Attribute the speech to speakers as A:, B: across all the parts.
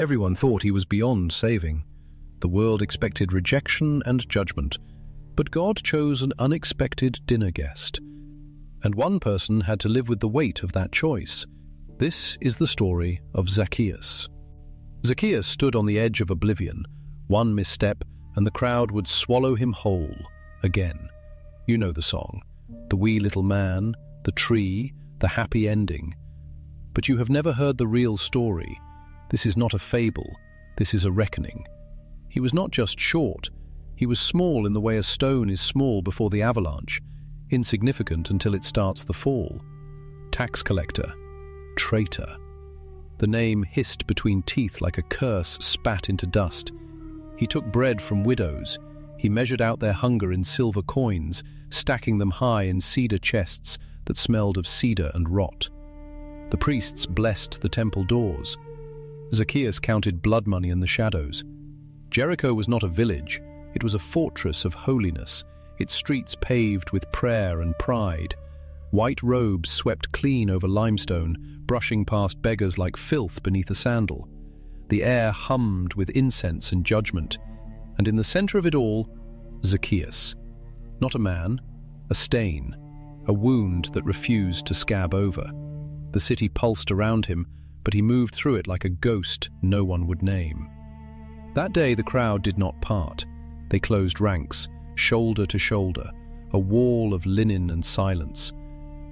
A: Everyone thought he was beyond saving. The world expected rejection and judgment, but God chose an unexpected dinner guest. And one person had to live with the weight of that choice. This is the story of Zacchaeus. Zacchaeus stood on the edge of oblivion. One misstep, and the crowd would swallow him whole again. You know the song. The wee little man, the tree, the happy ending. But you have never heard the real story. This is not a fable. This is a reckoning. He was not just short. He was small in the way a stone is small before the avalanche, insignificant until it starts the fall. Tax collector, traitor. The name hissed between teeth like a curse spat into dust. He took bread from widows. He measured out their hunger in silver coins, stacking them high in cedar chests that smelled of cedar and rot. The priests blessed the temple doors. Zacchaeus counted blood money in the shadows. Jericho was not a village. It was a fortress of holiness, its streets paved with prayer and pride. White robes swept clean over limestone, brushing past beggars like filth beneath a sandal. The air hummed with incense and judgment, and in the center of it all, Zacchaeus. Not a man, a stain, a wound that refused to scab over. The city pulsed around him, but he moved through it like a ghost no one would name. That day the crowd did not part. They closed ranks, shoulder to shoulder, a wall of linen and silence.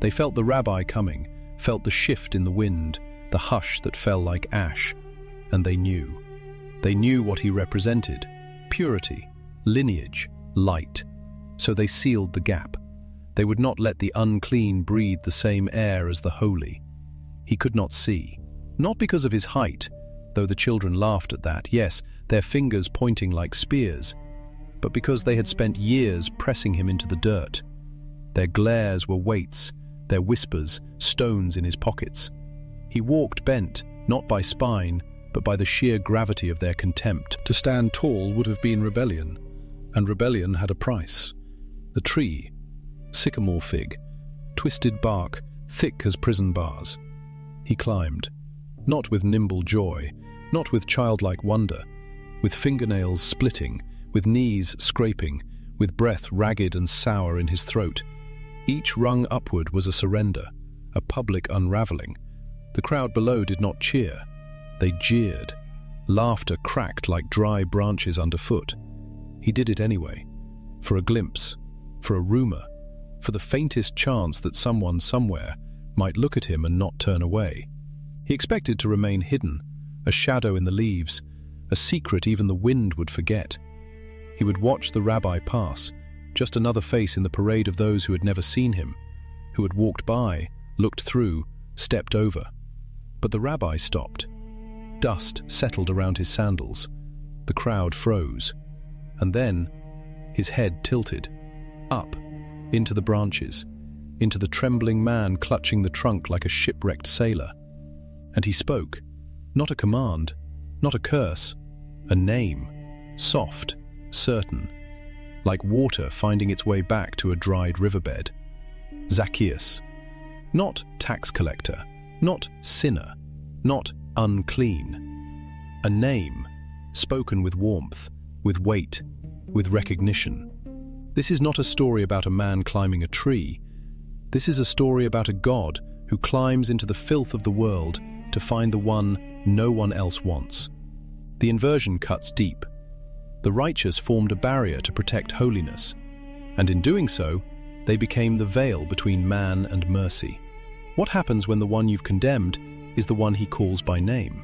A: They felt the rabbi coming, felt the shift in the wind, the hush that fell like ash, and they knew. They knew what he represented: purity, lineage, light. So they sealed the gap. They would not let the unclean breathe the same air as the holy. He could not see, not because of his height, though the children laughed at that, yes, their fingers pointing like spears, but because they had spent years pressing him into the dirt. Their glares were weights, their whispers stones in his pockets. He walked bent, not by spine, but by the sheer gravity of their contempt. To stand tall would have been rebellion, and rebellion had a price. The tree, sycamore fig, twisted bark, thick as prison bars. He climbed, not with nimble joy, not with childlike wonder, with fingernails splitting, with knees scraping, with breath ragged and sour in his throat. Each rung upward was a surrender, a public unraveling. The crowd below did not cheer. They jeered. Laughter cracked like dry branches underfoot. He did it anyway, for a glimpse, for a rumor, for the faintest chance that someone somewhere might look at him and not turn away. He expected to remain hidden, a shadow in the leaves, a secret even the wind would forget. He would watch the rabbi pass, just another face in the parade of those who had never seen him, who had walked by, looked through, stepped over. But the rabbi stopped. Dust settled around his sandals. The crowd froze. And then, his head tilted, up, into the branches, into the trembling man clutching the trunk like a shipwrecked sailor. And he spoke, not a command, not a curse, a name, soft, certain, like water finding its way back to a dried riverbed. Zacchaeus. Not tax collector, not sinner, not unclean. A name, spoken with warmth, with weight, with recognition. This is not a story about a man climbing a tree. This is a story about a God who climbs into the filth of the world to find the one no one else wants. The inversion cuts deep. The righteous formed a barrier to protect holiness, and in doing so, they became the veil between man and mercy. What happens when the one you've condemned is the one he calls by name?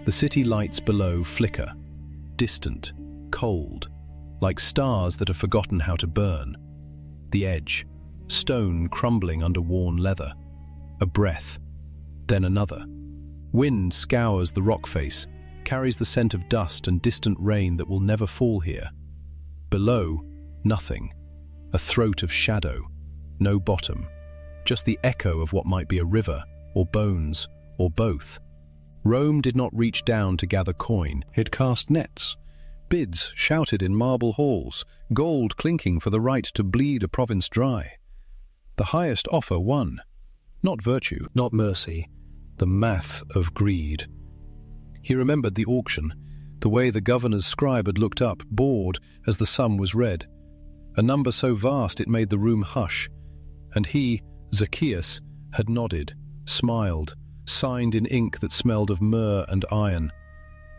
A: The city lights below flicker, distant, cold, like stars that have forgotten how to burn. The edge, stone crumbling under worn leather. A breath, then another. Wind scours the rock face, carries the scent of dust and distant rain that will never fall here. Below, nothing. A throat of shadow, no bottom. Just the echo of what might be a river, or bones, or both. Rome did not reach down to gather coin. It cast nets. Bids shouted in marble halls, gold clinking for the right to bleed a province dry. The highest offer won. Not virtue, not mercy, the math of greed. He remembered the auction, the way the governor's scribe had looked up, bored, as the sum was read. A number so vast it made the room hush, and he, Zacchaeus, had nodded, smiled, signed in ink that smelled of myrrh and iron.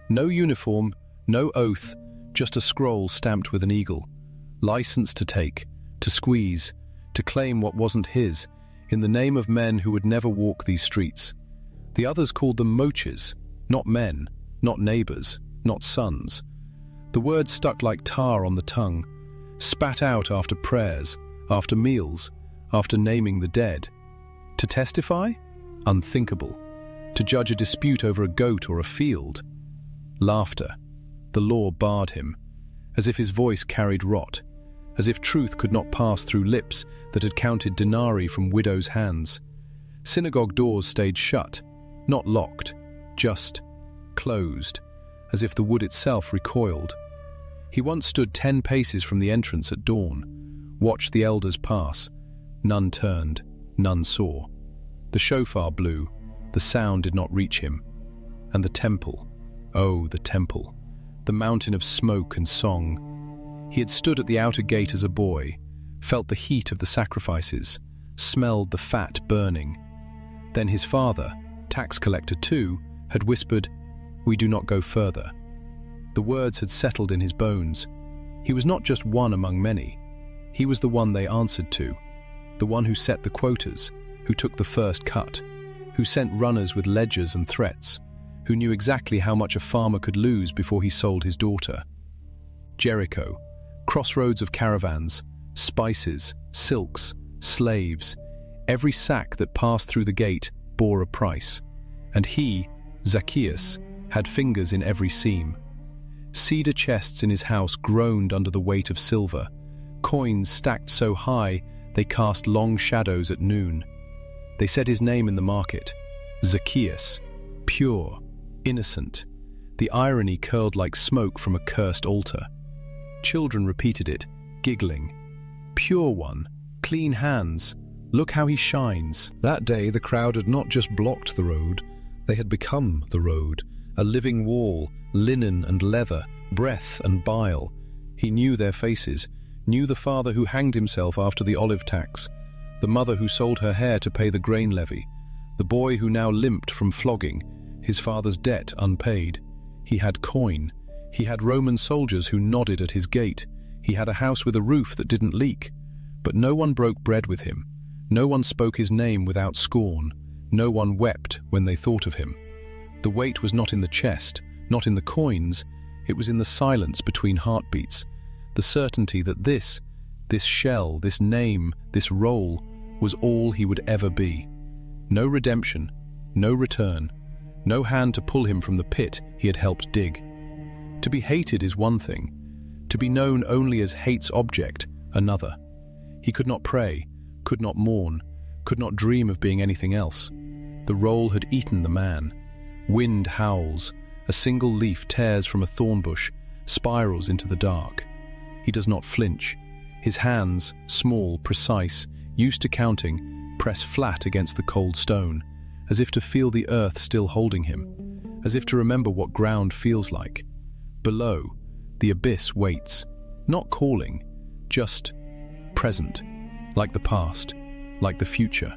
A: No uniform, no oath, just a scroll stamped with an eagle. License to take, to squeeze, to claim what wasn't his, in the name of men who would never walk these streets. The others called them moches, not men, not neighbors, not sons. The words stuck like tar on the tongue, spat out after prayers, after meals, after naming the dead. To testify? Unthinkable. To judge a dispute over a goat or a field? Laughter. The law barred him, as if his voice carried rot, as if truth could not pass through lips that had counted denarii from widows' hands. Synagogue doors stayed shut, not locked, just closed, as if the wood itself recoiled. He once stood 10 paces from the entrance at dawn, watched the elders pass. None turned, none saw. The shofar blew, the sound did not reach him. And the temple, oh, the temple, the mountain of smoke and song. He had stood at the outer gate as a boy, felt the heat of the sacrifices, smelled the fat burning. Then his father, tax collector too, had whispered, "We do not go further." The words had settled in his bones. He was not just one among many. He was the one they answered to, the one who set the quotas, who took the first cut, who sent runners with ledgers and threats, who knew exactly how much a farmer could lose before he sold his daughter. Jericho, crossroads of caravans, spices, silks, slaves. Every sack that passed through the gate bore a price, and he, Zacchaeus, had fingers in every seam. Cedar chests in his house groaned under the weight of silver, coins stacked so high they cast long shadows at noon. They said his name in the market, Zacchaeus, pure, innocent. The irony curled like smoke from a cursed altar. Children repeated it, giggling. Pure one, clean hands, look how he shines. That day the crowd had not just blocked the road, they had become the road, a living wall, linen and leather, breath and bile. He knew their faces, knew the father who hanged himself after the olive tax, the mother who sold her hair to pay the grain levy, the boy who now limped from flogging, his father's debt unpaid. He had coin. He had Roman soldiers who nodded at his gate. He had a house with a roof that didn't leak. But no one broke bread with him. No one spoke his name without scorn. No one wept when they thought of him. The weight was not in the chest, not in the coins. It was in the silence between heartbeats, the certainty that this shell, this name, this role, was all he would ever be. No redemption, no return, no hand to pull him from the pit he had helped dig. To be hated is one thing, to be known only as hate's object, another. He could not pray, could not mourn, could not dream of being anything else. The role had eaten the man. Wind howls, a single leaf tears from a thorn bush, spirals into the dark. He does not flinch. His hands, small, precise, used to counting, press flat against the cold stone, as if to feel the earth still holding him, as if to remember what ground feels like. Below, the abyss waits, not calling, just present, like the past, like the future,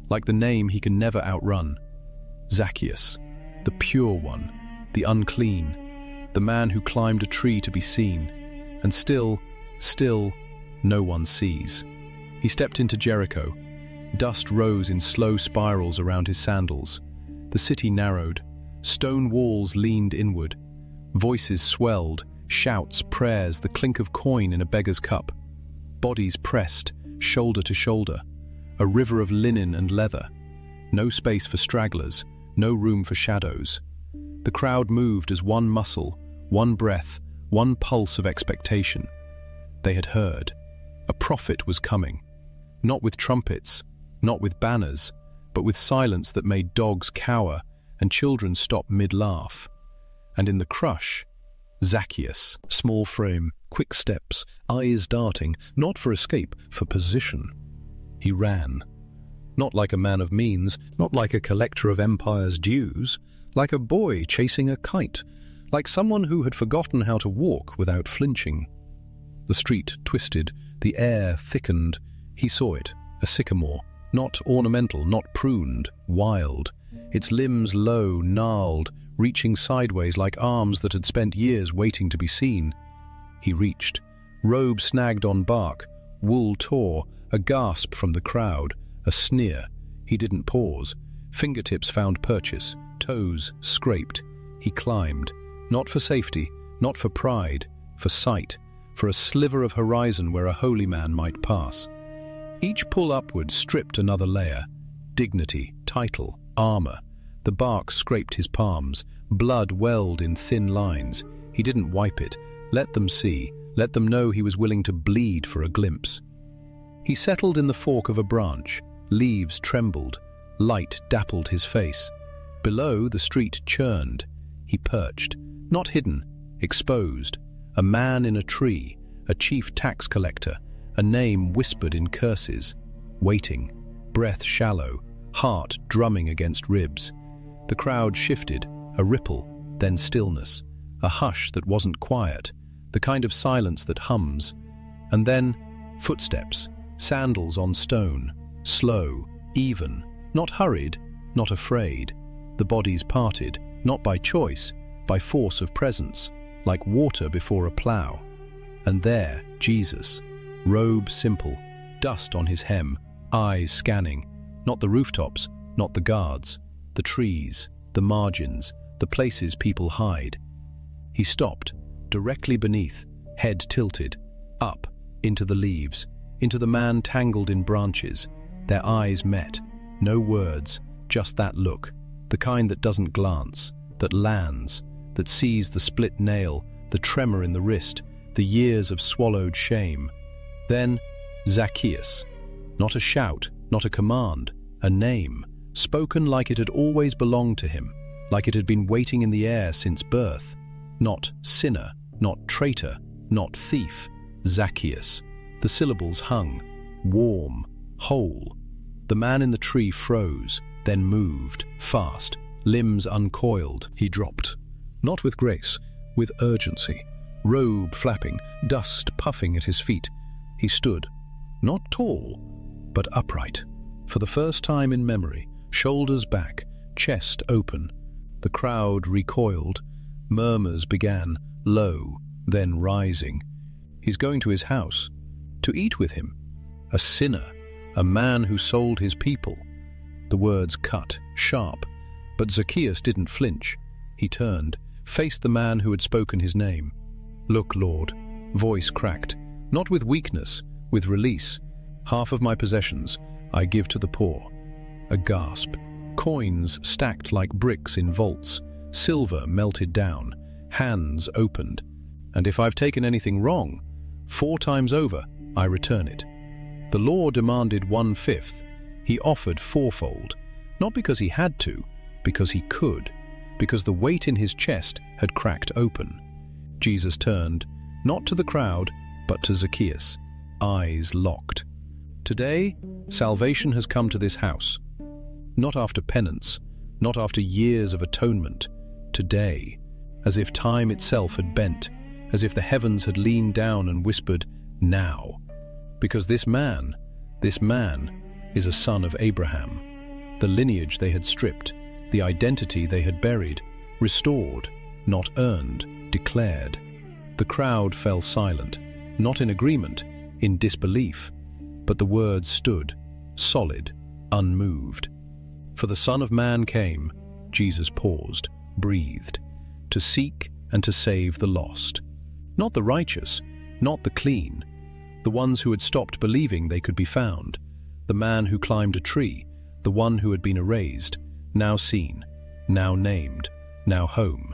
A: like the name he can never outrun. Zacchaeus, the pure one, the unclean, the man who climbed a tree to be seen, and still, no one sees. He stepped into Jericho. Dust rose in slow spirals around his sandals. The city narrowed. Stone walls leaned inward. Voices swelled, shouts, prayers, the clink of coin in a beggar's cup. Bodies pressed, shoulder to shoulder. A river of linen and leather. No space for stragglers, no room for shadows. The crowd moved as one muscle, one breath, one pulse of expectation. They had heard. A prophet was coming. Not with trumpets, not with banners, but with silence that made dogs cower and children stop mid-laugh. And in the crush, Zacchaeus. Small frame, quick steps, eyes darting, not for escape, for position. He ran. Not like a man of means, not like a collector of empire's dues, like a boy chasing a kite, like someone who had forgotten how to walk without flinching. The street twisted, the air thickened. He saw it, a sycamore, not ornamental, not pruned, wild, its limbs low, gnarled, reaching sideways like arms that had spent years waiting to be seen. He reached, robe snagged on bark, wool tore, a gasp from the crowd, a sneer. He didn't pause. Fingertips found purchase, toes scraped. He climbed, not for safety, not for pride, for sight, for a sliver of horizon where a holy man might pass. Each pull upward stripped another layer, dignity, title, armor. The bark scraped his palms, blood welled in thin lines. He didn't wipe it, let them see, let them know he was willing to bleed for a glimpse. He settled in the fork of a branch, leaves trembled, light dappled his face. Below, the street churned. He perched, not hidden, exposed, a man in a tree, a chief tax collector, a name whispered in curses, waiting, breath shallow, heart drumming against ribs. The crowd shifted, a ripple, then stillness, a hush that wasn't quiet, the kind of silence that hums. And then, footsteps, sandals on stone, slow, even, not hurried, not afraid. The bodies parted, not by choice, by force of presence, like water before a plough. And there, Jesus, robe simple, dust on his hem, eyes scanning, not the rooftops, not the guards, the trees, the margins, the places people hide. He stopped, directly beneath, head tilted, up, into the leaves, into the man tangled in branches. Their eyes met, no words, just that look, the kind that doesn't glance, that lands, that sees the split nail, the tremor in the wrist, the years of swallowed shame. Then, Zacchaeus. Not a shout, not a command, a name, spoken like it had always belonged to him, like it had been waiting in the air since birth. Not sinner, not traitor, not thief, Zacchaeus. The syllables hung, warm, whole. The man in the tree froze, then moved, fast, limbs uncoiled. He dropped, not with grace, with urgency, robe flapping, dust puffing at his feet. He stood, not tall, but upright, for the first time in memory, shoulders back, chest open. The crowd recoiled, murmurs began, low, then rising. He's going to his house, to eat with him. A sinner, a man who sold his people. The words cut, sharp, but Zacchaeus didn't flinch. He turned, faced the man who had spoken his name. "Look, Lord," voice cracked, not with weakness, with release. "Half of my possessions I give to the poor." A gasp. Coins stacked like bricks in vaults, silver melted down, hands opened. "And if I've taken anything wrong, 4 times over, I return it." The law demanded 1/5. He offered fourfold, not because he had to, because he could, because the weight in his chest had cracked open. Jesus turned, not to the crowd, but to Zacchaeus, eyes locked. "Today, salvation has come to this house. Not after penance, not after years of atonement. Today, as if time itself had bent, as if the heavens had leaned down and whispered, 'Now.' Because this man is a son of Abraham. The lineage they had stripped, the identity they had buried, restored, not earned, declared." The crowd fell silent, not in agreement, in disbelief, but the words stood, solid, unmoved. For the Son of Man came, Jesus paused, breathed, to seek and to save the lost. Not the righteous, not the clean, the ones who had stopped believing they could be found, the man who climbed a tree, the one who had been erased, now seen, now named, now home.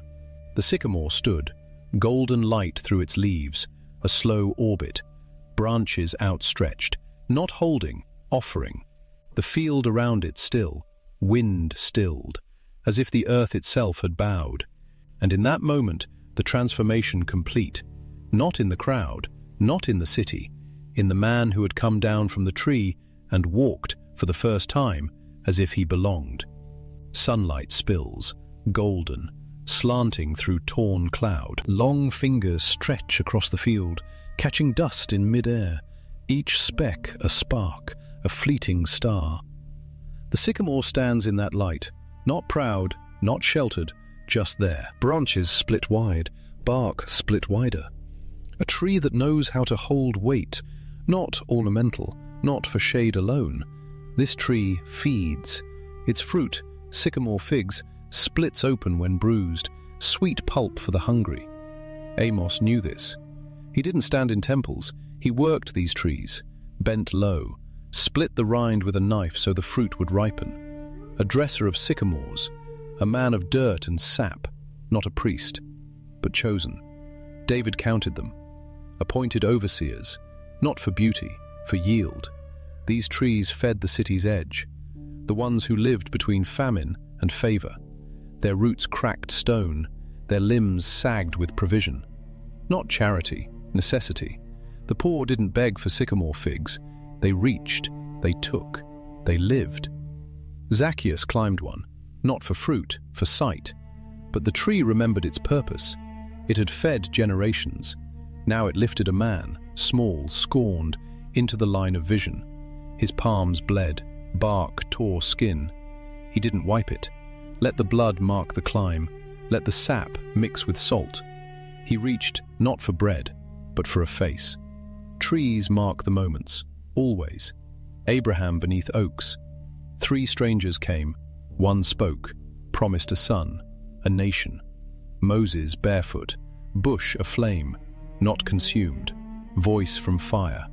A: The sycamore stood, golden light through its leaves, a slow orbit, branches outstretched, not holding, offering. The field around it still, wind stilled, as if the earth itself had bowed. And in that moment, the transformation complete, not in the crowd, not in the city, in the man who had come down from the tree and walked, for the first time, as if he belonged. Sunlight spills, golden, slanting through torn cloud. Long fingers stretch across the field, catching dust in mid-air, each speck a spark, a fleeting star. The sycamore stands in that light, not proud, not sheltered, just there. Branches split wide, bark split wider. A tree that knows how to hold weight, not ornamental, not for shade alone. This tree feeds. Its fruit, sycamore figs, splits open when bruised, sweet pulp for the hungry. Amos knew this. He didn't stand in temples, he worked these trees, bent low, split the rind with a knife so the fruit would ripen. A dresser of sycamores, a man of dirt and sap, not a priest, but chosen. David counted them, appointed overseers, not for beauty, for yield. These trees fed the city's edge, the ones who lived between famine and favor. Their roots cracked stone, their limbs sagged with provision. Not charity, necessity. The poor didn't beg for sycamore figs. They reached, they took, they lived. Zacchaeus climbed one, not for fruit, for sight. But the tree remembered its purpose. It had fed generations. Now it lifted a man, small, scorned, into the line of vision. His palms bled, bark tore skin. He didn't wipe it. Let the blood mark the climb. Let the sap mix with salt. He reached not for bread, but for a face. Trees mark the moments, always. Abraham beneath oaks. 3 strangers came. One spoke, promised a son, a nation. Moses barefoot, bush aflame, not consumed, voice from fire.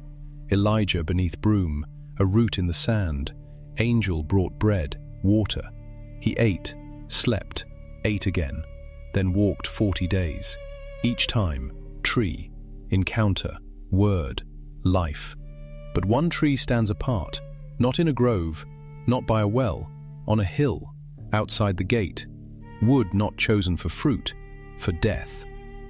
A: Elijah beneath broom, a root in the sand. Angel brought bread, water. He ate, slept, ate again, then walked 40 days. Each time, tree, encounter, word, life. But one tree stands apart, not in a grove, not by a well, on a hill, outside the gate. Wood not chosen for fruit, for death.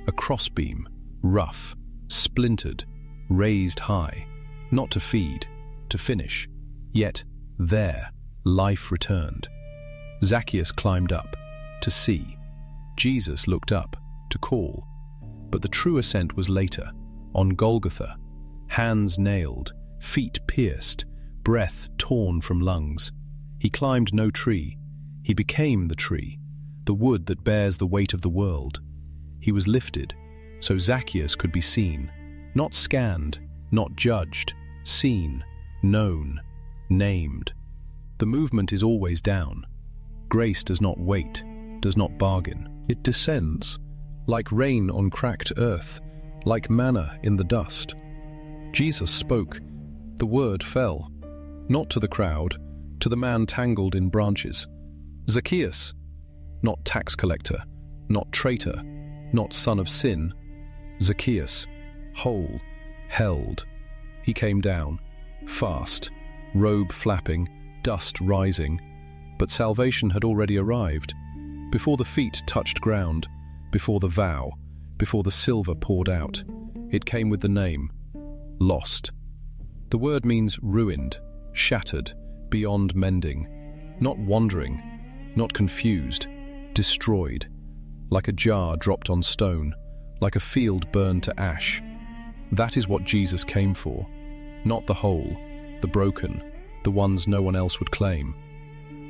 A: A crossbeam, rough, splintered, raised high, not to feed, to finish. Yet, there, life returned. Zacchaeus climbed up, to see. Jesus looked up, to call. But the true ascent was later, on Golgotha. Hands nailed, feet pierced, breath torn from lungs. He climbed no tree. He became the tree, the wood that bears the weight of the world. He was lifted, so Zacchaeus could be seen, not scanned, not judged, seen, known, named. The movement is always down. Grace does not wait, does not bargain. It descends, like rain on cracked earth, like manna in the dust. Jesus spoke. The word fell, not to the crowd, to the man tangled in branches. Zacchaeus, not tax collector, not traitor, not son of sin. Zacchaeus, whole, held. He came down, fast, robe flapping, dust rising. But salvation had already arrived. Before the feet touched ground, before the vow, before the silver poured out, it came with the name, lost. The word means ruined, shattered, beyond mending, not wandering, not confused, destroyed, like a jar dropped on stone, like a field burned to ash. That is what Jesus came for, not the whole, the broken, the ones no one else would claim.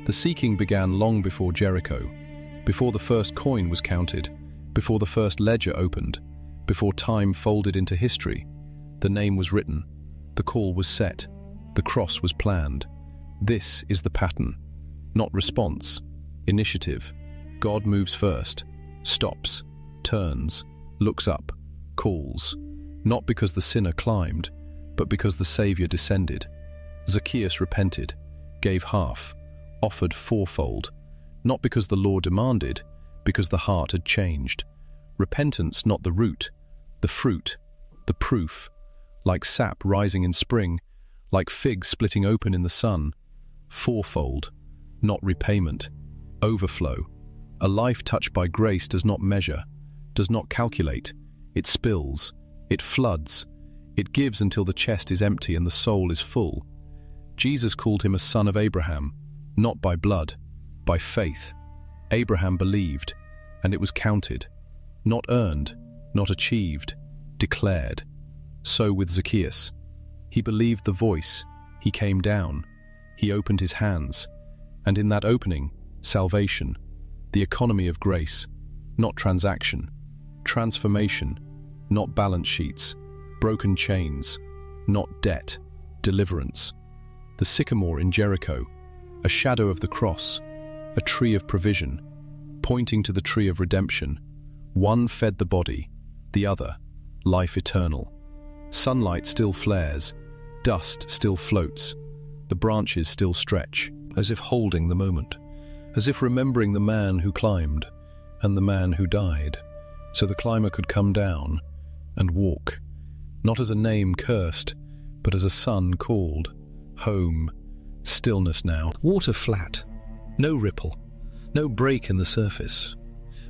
A: The seeking began long before Jericho, before the first coin was counted, before the first ledger opened, before time folded into history. The name was written, the call was set, the cross was planned. This is the pattern, not response, initiative. God moves first, stops, turns, looks up, calls, not because the sinner climbed, but because the Savior descended. Zacchaeus repented, gave half, offered fourfold, not because the law demanded, because the heart had changed. Repentance not the root, the fruit, the proof, like sap rising in spring, like figs splitting open in the sun. Fourfold, not repayment, overflow. A life touched by grace does not measure, does not calculate. It spills, it floods, it gives until the chest is empty and the soul is full. Jesus called him a son of Abraham, not by blood, by faith. Abraham believed, and it was counted. Not earned, not achieved, declared. So with Zacchaeus. He believed the voice, he came down, he opened his hands, and in that opening, salvation, the economy of grace, not transaction, transformation, not balance sheets, broken chains, not debt, deliverance. The sycamore in Jericho, a shadow of the cross, a tree of provision, pointing to the tree of redemption. One fed the body, the other, life eternal. Sunlight still flares, dust still floats, the branches still stretch, as if holding the moment, as if remembering the man who climbed and the man who died, so the climber could come down and walk, not as a name cursed, but as a son called. Home, stillness now. Water flat, no ripple, no break in the surface.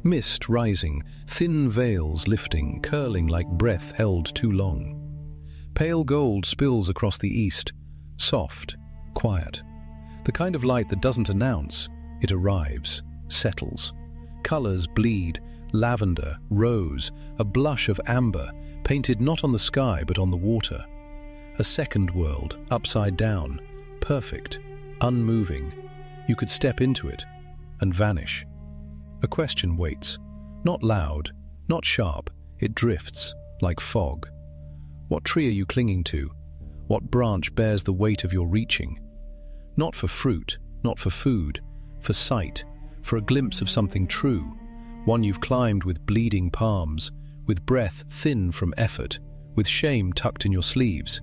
A: Mist rising, thin veils lifting, curling like breath held too long. Pale gold spills across the east, soft, quiet. The kind of light that doesn't announce, it arrives, settles. Colors bleed, lavender, rose, a blush of amber, painted not on the sky but on the water. A second world, upside down, perfect, unmoving. You could step into it and vanish. A question waits, not loud, not sharp, it drifts like fog. What tree are you clinging to? What branch bears the weight of your reaching? Not for fruit, not for food, for sight, for a glimpse of something true, one you've climbed with bleeding palms, with breath thin from effort, with shame tucked in your sleeves.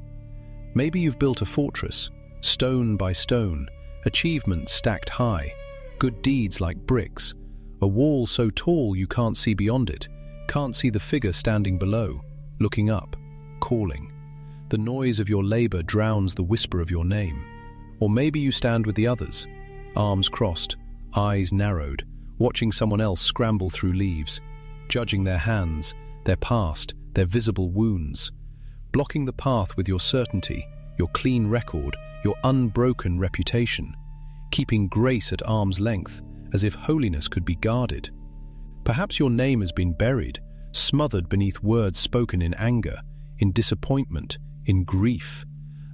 A: Maybe you've built a fortress, stone by stone, achievements stacked high, good deeds like bricks, a wall so tall you can't see beyond it, can't see the figure standing below, looking up, calling. The noise of your labor drowns the whisper of your name. Or maybe you stand with the others, arms crossed, eyes narrowed, watching someone else scramble through leaves, judging their hands, their past, their visible wounds, blocking the path with your certainty, your clean record, your unbroken reputation, keeping grace at arm's length, as if holiness could be guarded. Perhaps your name has been buried, smothered beneath words spoken in anger, in disappointment, in grief,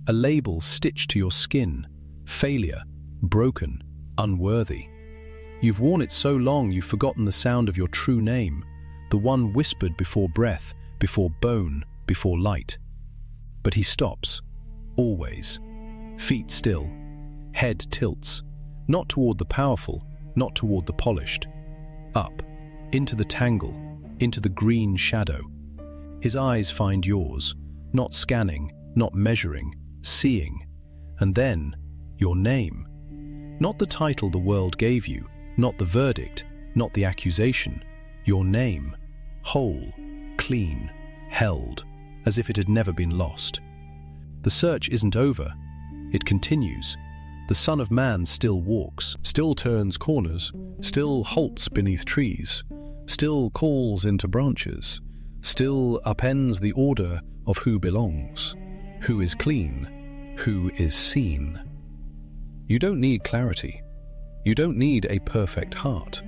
A: a label stitched to your skin, failure, broken, unworthy. You've worn it so long you've forgotten the sound of your true name, the one whispered before breath, before bone, before light. But he stops, always, feet still, head tilts, not toward the powerful, not toward the polished, up, into the tangle, into the green shadow. His eyes find yours, not scanning, not measuring, seeing, and then your name. Not the title the world gave you, not the verdict, not the accusation, your name, whole, clean, held, as if it had never been lost. The search isn't over, it continues. The Son of Man still walks, still turns corners, still halts beneath trees, still calls into branches, still upends the order of who belongs, who is clean, who is seen. You don't need clarity. You don't need a perfect heart.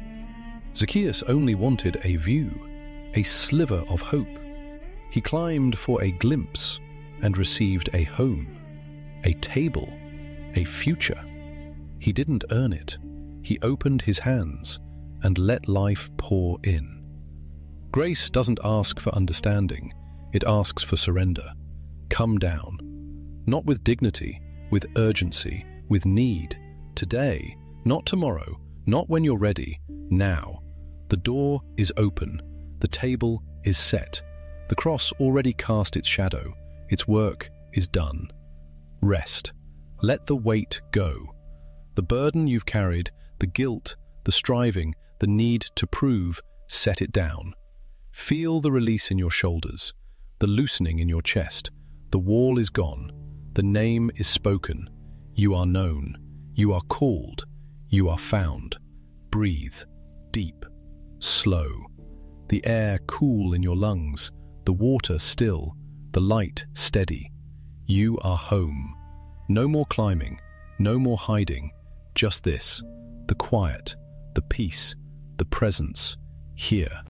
A: Zacchaeus only wanted a view, a sliver of hope. He climbed for a glimpse and received a home, a table, a future. He didn't earn it. He opened his hands and let life pour in. Grace doesn't ask for understanding. It asks for surrender. Come down. Not with dignity, with urgency, with need. Today, not tomorrow, not when you're ready. Now. The door is open. The table is set. The cross already cast its shadow. Its work is done. Rest. Let the weight go. The burden you've carried, the guilt, the striving, the need to prove, set it down. Feel the release in your shoulders, the loosening in your chest. The wall is gone. The name is spoken. You are known. You are called. You are found. Breathe. Deep. Slow. The air cool in your lungs. The water still. The light steady. You are home. No more climbing. No more hiding. Just this. The quiet. The peace. the presence, here.